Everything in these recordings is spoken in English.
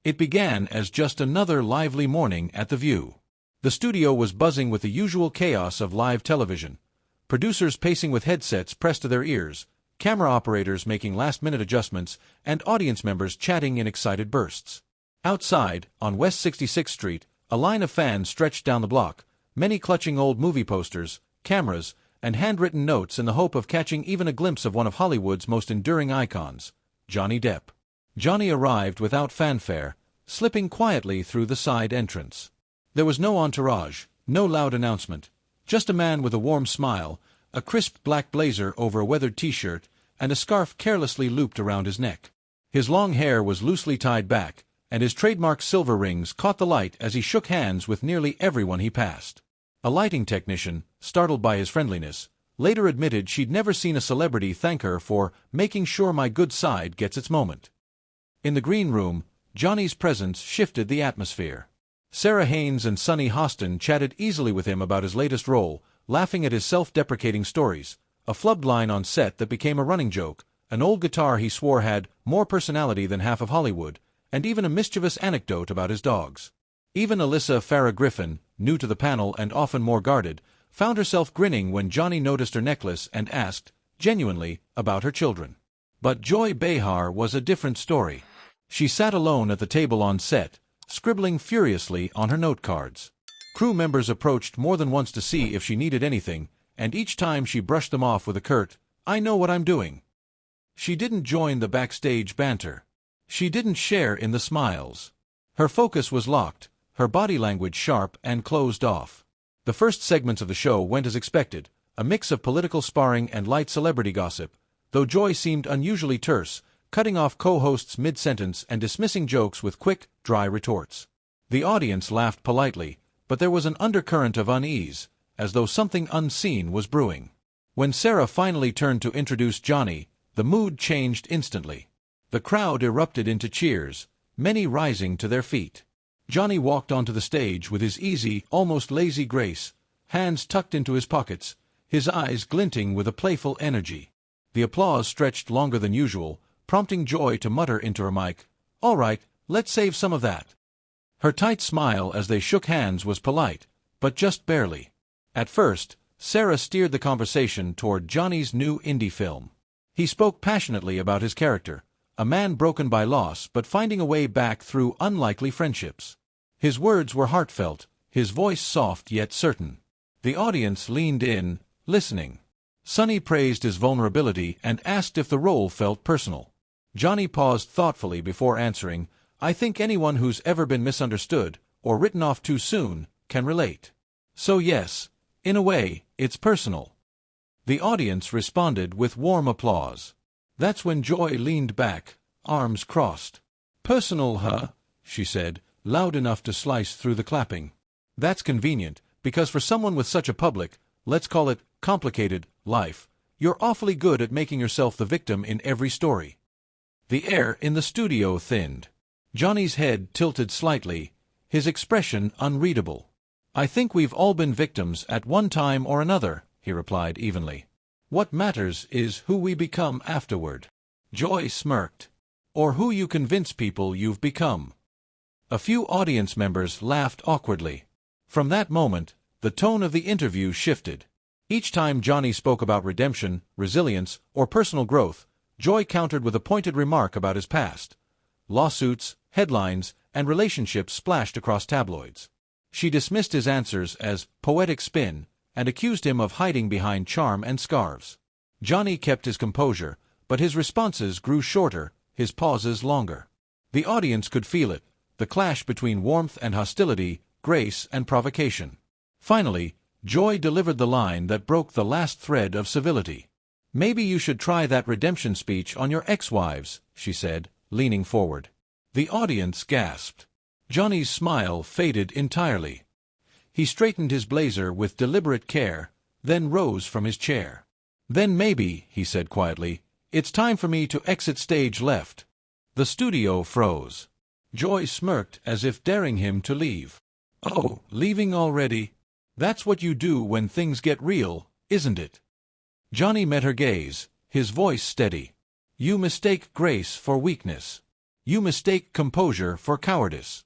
It began as just another lively morning at The View. The studio was buzzing with the usual chaos of live television. Producers pacing with headsets pressed to their ears, camera operators making last-minute adjustments, and audience members chatting in excited bursts. Outside, on West 66th Street, a line of fans stretched down the block, many clutching old movie posters, cameras, and handwritten notes in the hope of catching even a glimpse of one of Hollywood's most enduring icons, Johnny Depp. Johnny arrived without fanfare, slipping quietly through the side entrance. There was no entourage, no loud announcement, just a man with a warm smile, a crisp black blazer over a weathered t-shirt, and a scarf carelessly looped around his neck. His long hair was loosely tied back, and his trademark silver rings caught the light as he shook hands with nearly everyone he passed. A lighting technician, startled by his friendliness, later admitted she'd never seen a celebrity thank her for making sure my good side gets its moment. In the green room, Johnny's presence shifted the atmosphere. Sarah Haynes and Sonny Hostin chatted easily with him about his latest role, laughing at his self-deprecating stories, a flubbed line on set that became a running joke, an old guitar he swore had more personality than half of Hollywood, and even a mischievous anecdote about his dogs. Even Alyssa Farrah Griffin, new to the panel and often more guarded, found herself grinning when Johnny noticed her necklace and asked, genuinely, about her children. But Joy Behar was a different story. She sat alone at the table on set, scribbling furiously on her note cards. Crew members approached more than once to see if she needed anything, and each time she brushed them off with a curt, "I know what I'm doing." She didn't join the backstage banter. She didn't share in the smiles. Her focus was locked, her body language sharp and closed off. The first segments of the show went as expected, a mix of political sparring and light celebrity gossip, though Joy seemed unusually terse, cutting off co-hosts mid-sentence and dismissing jokes with quick, dry retorts. The audience laughed politely, but there was an undercurrent of unease, as though something unseen was brewing. When Sarah finally turned to introduce Johnny, the mood changed instantly. The crowd erupted into cheers, many rising to their feet. Johnny walked onto the stage with his easy, almost lazy grace, hands tucked into his pockets, his eyes glinting with a playful energy. The applause stretched longer than usual, prompting Joy to mutter into her mic, "All right, let's save some of that." Her tight smile as they shook hands was polite, but just barely. At first, Sarah steered the conversation toward Johnny's new indie film. He spoke passionately about his character, a man broken by loss but finding a way back through unlikely friendships. His words were heartfelt, his voice soft yet certain. The audience leaned in, listening. Sonny praised his vulnerability and asked if the role felt personal. Johnny paused thoughtfully before answering, "I think anyone who's ever been misunderstood, or written off too soon, can relate. So yes, in a way, it's personal." The audience responded with warm applause. That's when Joy leaned back, arms crossed. "Personal, huh?" she said, loud enough to slice through the clapping. "That's convenient, because for someone with such a public, let's call it, complicated, life, you're awfully good at making yourself the victim in every story." The air in the studio thinned. Johnny's head tilted slightly, his expression unreadable. "I think we've all been victims at one time or another," he replied evenly. "What matters is who we become afterward." Joy smirked. "Or who you convince people you've become." A few audience members laughed awkwardly. From that moment, the tone of the interview shifted. Each time Johnny spoke about redemption, resilience, or personal growth, Joy countered with a pointed remark about his past. Lawsuits, headlines, and relationships splashed across tabloids. She dismissed his answers as poetic spin and accused him of hiding behind charm and scarves. Johnny kept his composure, but his responses grew shorter, his pauses longer. The audience could feel it, the clash between warmth and hostility, grace and provocation. Finally, Joy delivered the line that broke the last thread of civility. "Maybe you should try that redemption speech on your ex-wives," she said, leaning forward. The audience gasped. Johnny's smile faded entirely. He straightened his blazer with deliberate care, then rose from his chair. "Then maybe," he said quietly, "it's time for me to exit stage left." The studio froze. Joy smirked as if daring him to leave. "Oh, leaving already? That's what you do when things get real, isn't it?" Johnny met her gaze, his voice steady. "You mistake grace for weakness. You mistake composure for cowardice."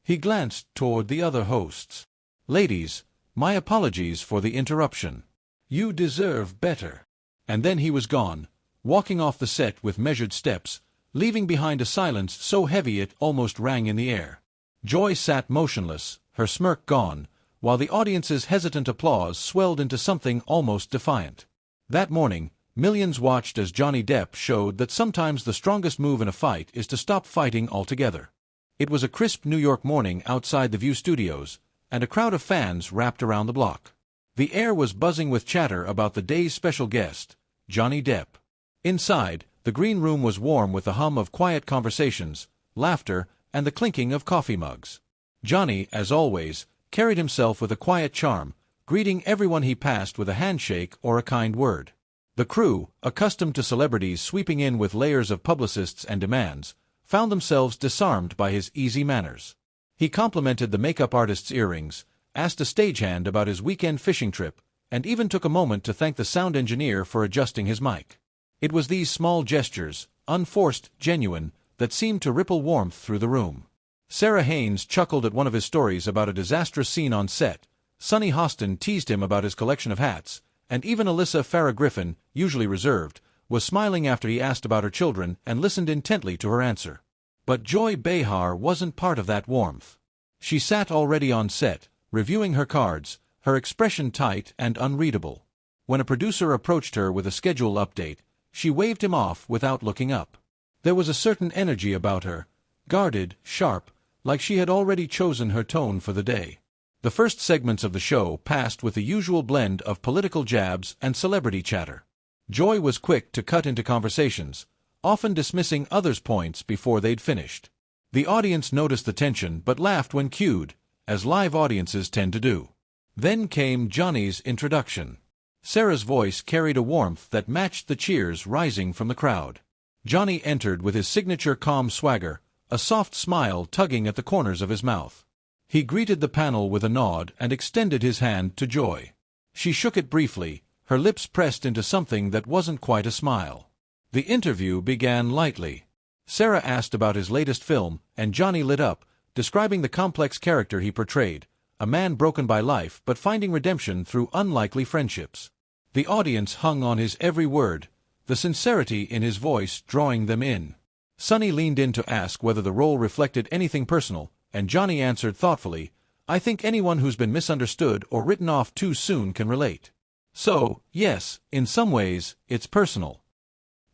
He glanced toward the other hosts. "Ladies, my apologies for the interruption. You deserve better." And then he was gone, walking off the set with measured steps, leaving behind a silence so heavy it almost rang in the air. Joy sat motionless, her smirk gone, while the audience's hesitant applause swelled into something almost defiant. That morning, millions watched as Johnny Depp showed that sometimes the strongest move in a fight is to stop fighting altogether. It was a crisp New York morning outside the View Studios, and a crowd of fans wrapped around the block. The air was buzzing with chatter about the day's special guest, Johnny Depp. Inside, the green room was warm with the hum of quiet conversations, laughter, and the clinking of coffee mugs. Johnny, as always, carried himself with a quiet charm, greeting everyone he passed with a handshake or a kind word. The crew, accustomed to celebrities sweeping in with layers of publicists and demands, found themselves disarmed by his easy manners. He complimented the makeup artist's earrings, asked a stagehand about his weekend fishing trip, and even took a moment to thank the sound engineer for adjusting his mic. It was these small gestures, unforced, genuine, that seemed to ripple warmth through the room. Sarah Haynes chuckled at one of his stories about a disastrous scene on set, Sonny Hostin teased him about his collection of hats, and even Alyssa Farah Griffin, usually reserved, was smiling after he asked about her children and listened intently to her answer. But Joy Behar wasn't part of that warmth. She sat already on set, reviewing her cards, her expression tight and unreadable. When a producer approached her with a schedule update, she waved him off without looking up. There was a certain energy about her, guarded, sharp, like she had already chosen her tone for the day. The first segments of the show passed with the usual blend of political jabs and celebrity chatter. Joy was quick to cut into conversations, often dismissing others' points before they'd finished. The audience noticed the tension but laughed when cued, as live audiences tend to do. Then came Johnny's introduction. Sarah's voice carried a warmth that matched the cheers rising from the crowd. Johnny entered with his signature calm swagger, a soft smile tugging at the corners of his mouth. He greeted the panel with a nod and extended his hand to Joy. She shook it briefly, her lips pressed into something that wasn't quite a smile. The interview began lightly. Sarah asked about his latest film, and Johnny lit up, describing the complex character he portrayed, a man broken by life but finding redemption through unlikely friendships. The audience hung on his every word, the sincerity in his voice drawing them in. Sonny leaned in to ask whether the role reflected anything personal, and Johnny answered thoughtfully, "I think anyone who's been misunderstood or written off too soon can relate. So, yes, in some ways, it's personal."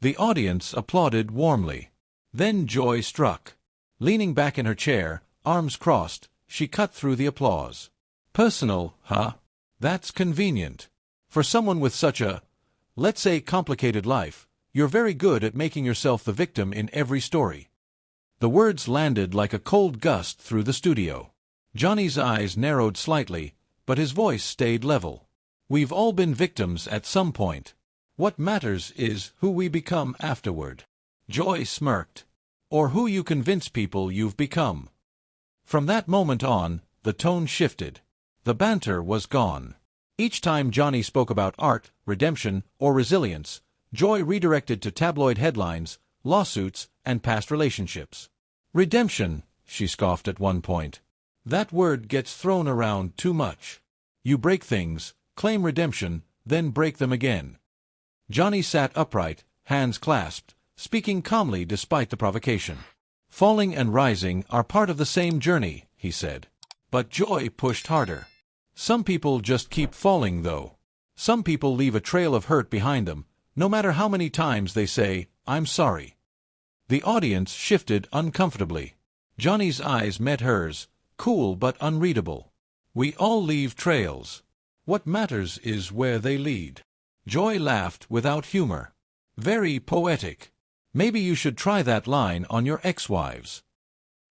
The audience applauded warmly. Then Joy struck. Leaning back in her chair, arms crossed, she cut through the applause. "Personal, huh? That's convenient. For someone with such a, let's say, complicated life, you're very good at making yourself the victim in every story." The words landed like a cold gust through the studio. Johnny's eyes narrowed slightly, but his voice stayed level. "We've all been victims at some point. What matters is who we become afterward." Joy smirked. "Or who you convince people you've become." From that moment on, the tone shifted. The banter was gone. Each time Johnny spoke about art, redemption, or resilience, Joy redirected to tabloid headlines, lawsuits, and past relationships. "Redemption," she scoffed at one point. "That word gets thrown around too much. You break things, claim redemption, then break them again." Johnny sat upright, hands clasped, speaking calmly despite the provocation. "Falling and rising are part of the same journey," he said. But Joy pushed harder. "Some people just keep falling, though. Some people leave a trail of hurt behind them, no matter how many times they say, 'I'm sorry.'" The audience shifted uncomfortably. Johnny's eyes met hers, cool but unreadable. "We all leave trails. What matters is where they lead." Joy laughed without humor. "Very poetic. Maybe you should try that line on your ex-wives."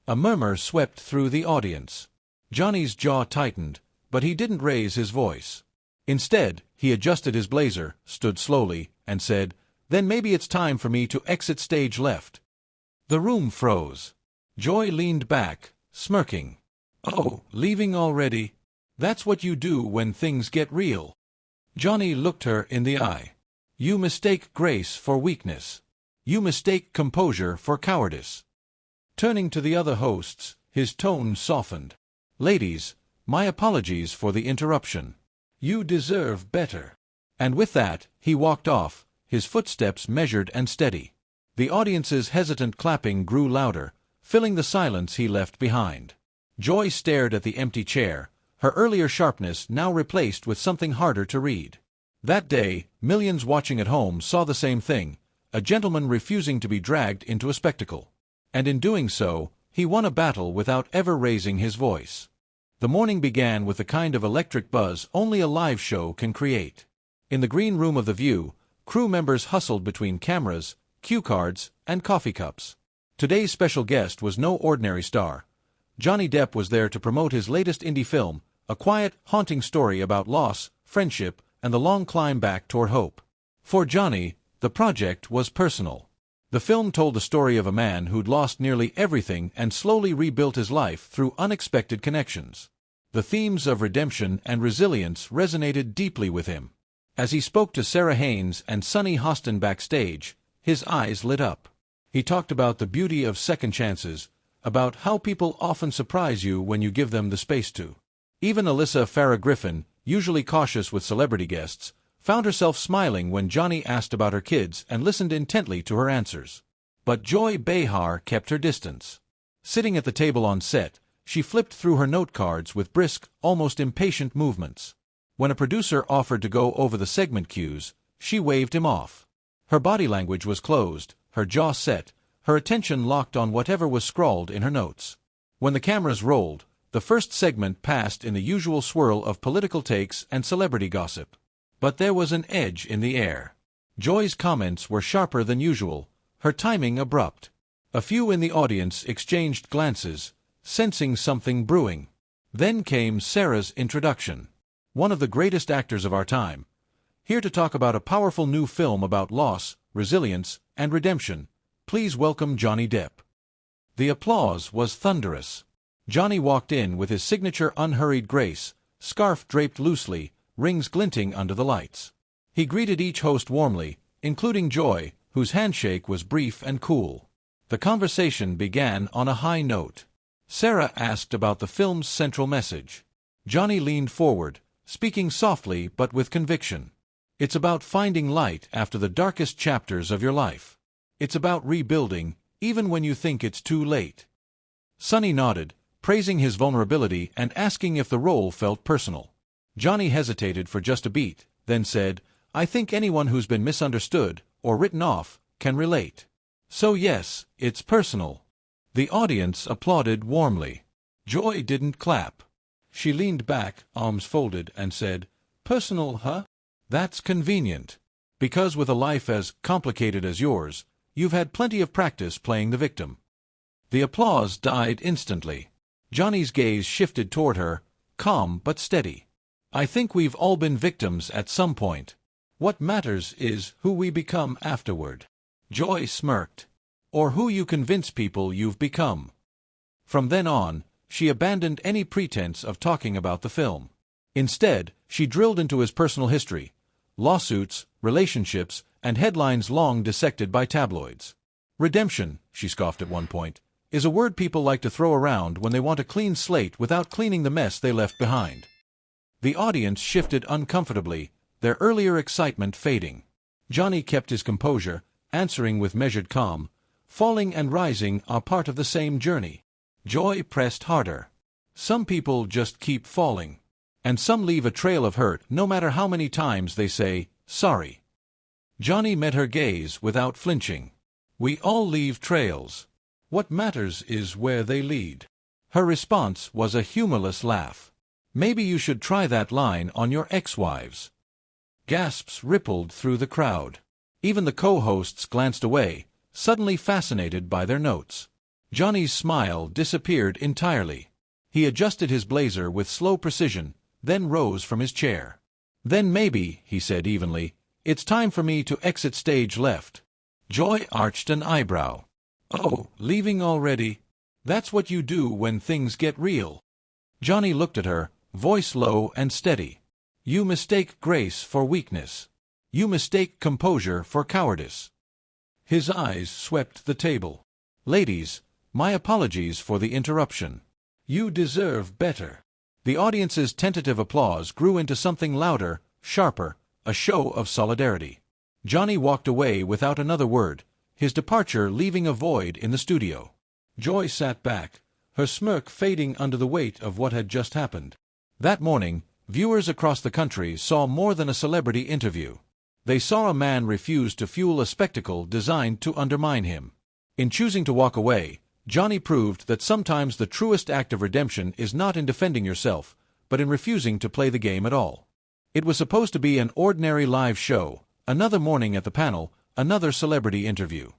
A murmur swept through the audience. Johnny's jaw tightened, but he didn't raise his voice. Instead, he adjusted his blazer, stood slowly, and said, "Then maybe it's time for me to exit stage left." The room froze. Joy leaned back, smirking. "Oh, leaving already? That's what you do when things get real." Johnny looked her in the eye. "You mistake grace for weakness. You mistake composure for cowardice." Turning to the other hosts, his tone softened. "Ladies, my apologies for the interruption. You deserve better." And with that, he walked off, his footsteps measured and steady. The audience's hesitant clapping grew louder, filling the silence he left behind. Joy stared at the empty chair, her earlier sharpness now replaced with something harder to read. That day, millions watching at home saw the same thing, a gentleman refusing to be dragged into a spectacle. And in doing so, he won a battle without ever raising his voice. The morning began with the kind of electric buzz only a live show can create. In the green room of The View, crew members hustled between cameras, cue cards, and coffee cups. Today's special guest was no ordinary star. Johnny Depp was there to promote his latest indie film, a quiet, haunting story about loss, friendship, and the long climb back toward hope. For Johnny, the project was personal. The film told the story of a man who'd lost nearly everything and slowly rebuilt his life through unexpected connections. The themes of redemption and resilience resonated deeply with him. As he spoke to Sarah Haynes and Sunny Hostin backstage, his eyes lit up. He talked about the beauty of second chances, about how people often surprise you when you give them the space to. Even Alyssa Farah Griffin, usually cautious with celebrity guests, found herself smiling when Johnny asked about her kids and listened intently to her answers. But Joy Behar kept her distance. Sitting at the table on set, she flipped through her note cards with brisk, almost impatient movements. When a producer offered to go over the segment cues, she waved him off. Her body language was closed, her jaw set, her attention locked on whatever was scrawled in her notes. When the cameras rolled, the first segment passed in the usual swirl of political takes and celebrity gossip. But there was an edge in the air. Joy's comments were sharper than usual, her timing abrupt. A few in the audience exchanged glances, sensing something brewing. Then came Sarah's introduction. One of the greatest actors of our time, here to talk about a powerful new film about loss, resilience, and redemption. Please welcome Johnny Depp. The applause was thunderous. Johnny walked in with his signature unhurried grace, scarf draped loosely, rings glinting under the lights. He greeted each host warmly, including Joy, whose handshake was brief and cool. The conversation began on a high note. Sarah asked about the film's central message. Johnny leaned forward, speaking softly but with conviction. It's about finding light after the darkest chapters of your life. It's about rebuilding, even when you think it's too late. Sunny nodded, praising his vulnerability and asking if the role felt personal. Johnny hesitated for just a beat, then said, "I think anyone who's been misunderstood, or written off, can relate. So yes, it's personal." The audience applauded warmly. Joy didn't clap. She leaned back, arms folded, and said, "Personal, huh? That's convenient. Because with a life as complicated as yours, you've had plenty of practice playing the victim." The applause died instantly. Johnny's gaze shifted toward her, calm but steady. "I think we've all been victims at some point. What matters is who we become afterward." Joy smirked. "Or who you convince people you've become." From then on, she abandoned any pretense of talking about the film. Instead, she drilled into his personal history, lawsuits, relationships, and headlines long dissected by tabloids. "Redemption," she scoffed at one point, "is a word people like to throw around when they want a clean slate without cleaning the mess they left behind." The audience shifted uncomfortably, their earlier excitement fading. Johnny kept his composure, answering with measured calm, "Falling and rising are part of the same journey." Joy pressed harder. "Some people just keep falling. And some leave a trail of hurt no matter how many times they say, sorry." Johnny met her gaze without flinching. "We all leave trails. What matters is where they lead." Her response was a humorless laugh. "Maybe you should try that line on your ex-wives." Gasps rippled through the crowd. Even the co-hosts glanced away, suddenly fascinated by their notes. Johnny's smile disappeared entirely. He adjusted his blazer with slow precision, then rose from his chair. "Then maybe," he said evenly, "it's time for me to exit stage left." Joy arched an eyebrow. "Oh, leaving already? That's what you do when things get real." Johnny looked at her, voice low and steady. "You mistake grace for weakness. You mistake composure for cowardice." His eyes swept the table. "Ladies, My apologies for the interruption. You deserve better. The audience's tentative applause grew into something louder, sharper, a show of solidarity. Johnny walked away without another word, his departure leaving a void in the studio. Joy sat back, her smirk fading under the weight of what had just happened. That morning, viewers across the country saw more than a celebrity interview. They saw a man refuse to fuel a spectacle designed to undermine him. In choosing to walk away, Johnny proved that sometimes the truest act of redemption is not in defending yourself, but in refusing to play the game at all. It was supposed to be an ordinary live show, another morning at the panel, another celebrity interview.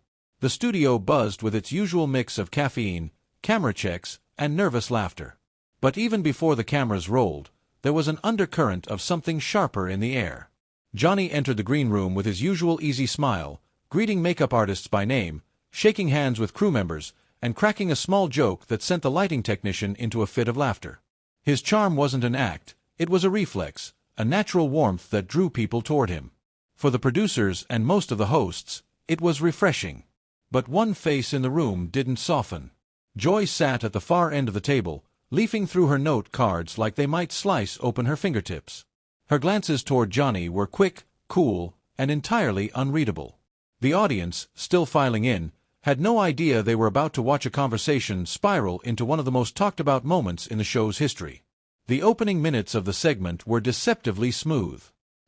The studio buzzed with its usual mix of caffeine, camera checks, and nervous laughter. But even before the cameras rolled, there was an undercurrent of something sharper in the air. Johnny entered the green room with his usual easy smile, greeting makeup artists by name, shaking hands with crew members, and cracking a small joke that sent the lighting technician into a fit of laughter. His charm wasn't an act, it was a reflex, a natural warmth that drew people toward him. For the producers and most of the hosts, it was refreshing. But one face in the room didn't soften. Joy sat at the far end of the table, leafing through her note cards like they might slice open her fingertips. Her glances toward Johnny were quick, cool, and entirely unreadable. The audience, still filing in, had no idea they were about to watch a conversation spiral into one of the most talked-about moments in the show's history. The opening minutes of the segment were deceptively smooth.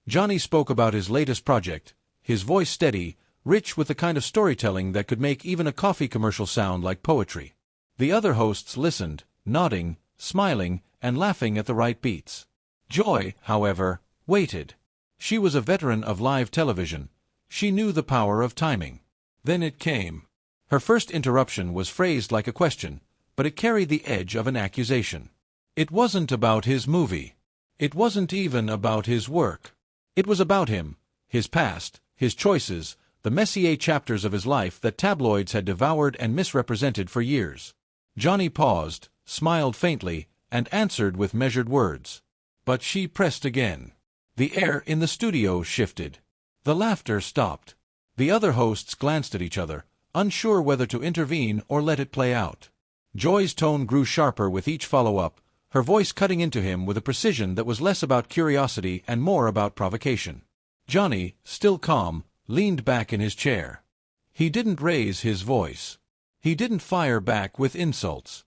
Johnny spoke about his latest project, his voice steady, rich with the kind of storytelling that could make even a coffee commercial sound like poetry. The other hosts listened, nodding, smiling, and laughing at the right beats. Joy, however, waited. She was a veteran of live television. She knew the power of timing. Then it came. Her first interruption was phrased like a question, but it carried the edge of an accusation. It wasn't about his movie. It wasn't even about his work. It was about him, his past, his choices, the messier chapters of his life that tabloids had devoured and misrepresented for years. Johnny paused, smiled faintly, and answered with measured words. But she pressed again. The air in the studio shifted. The laughter stopped. The other hosts glanced at each other, unsure whether to intervene or let it play out. Joy's tone grew sharper with each follow-up, her voice cutting into him with a precision that was less about curiosity and more about provocation. Johnny, still calm, leaned back in his chair. He didn't raise his voice. He didn't fire back with insults.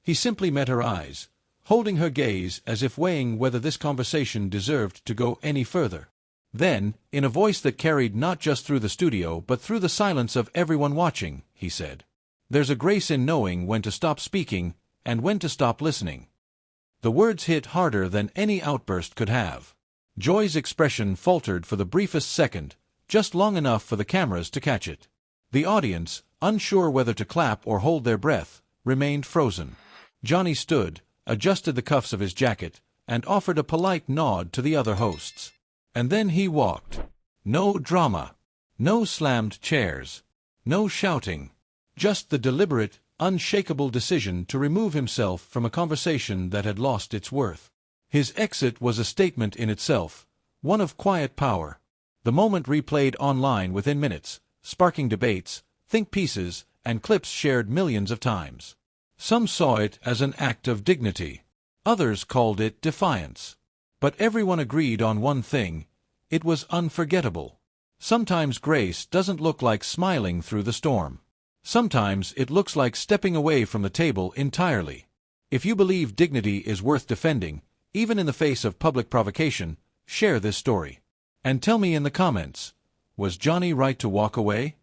He simply met her eyes, holding her gaze as if weighing whether this conversation deserved to go any further. Then, in a voice that carried not just through the studio but through the silence of everyone watching, he said, "There's a grace in knowing when to stop speaking and when to stop listening." The words hit harder than any outburst could have. Joy's expression faltered for the briefest second, just long enough for the cameras to catch it. The audience, unsure whether to clap or hold their breath, remained frozen. Johnny stood, adjusted the cuffs of his jacket, and offered a polite nod to the other hosts. And then he walked. No drama. No slammed chairs. No shouting. Just the deliberate, unshakable decision to remove himself from a conversation that had lost its worth. His exit was a statement in itself, one of quiet power. The moment replayed online within minutes, sparking debates, think pieces, and clips shared millions of times. Some saw it as an act of dignity. Others called it defiance. But everyone agreed on one thing: it was unforgettable. Sometimes grace doesn't look like smiling through the storm. Sometimes it looks like stepping away from the table entirely. If you believe dignity is worth defending, even in the face of public provocation, share this story. And tell me in the comments, was Johnny right to walk away?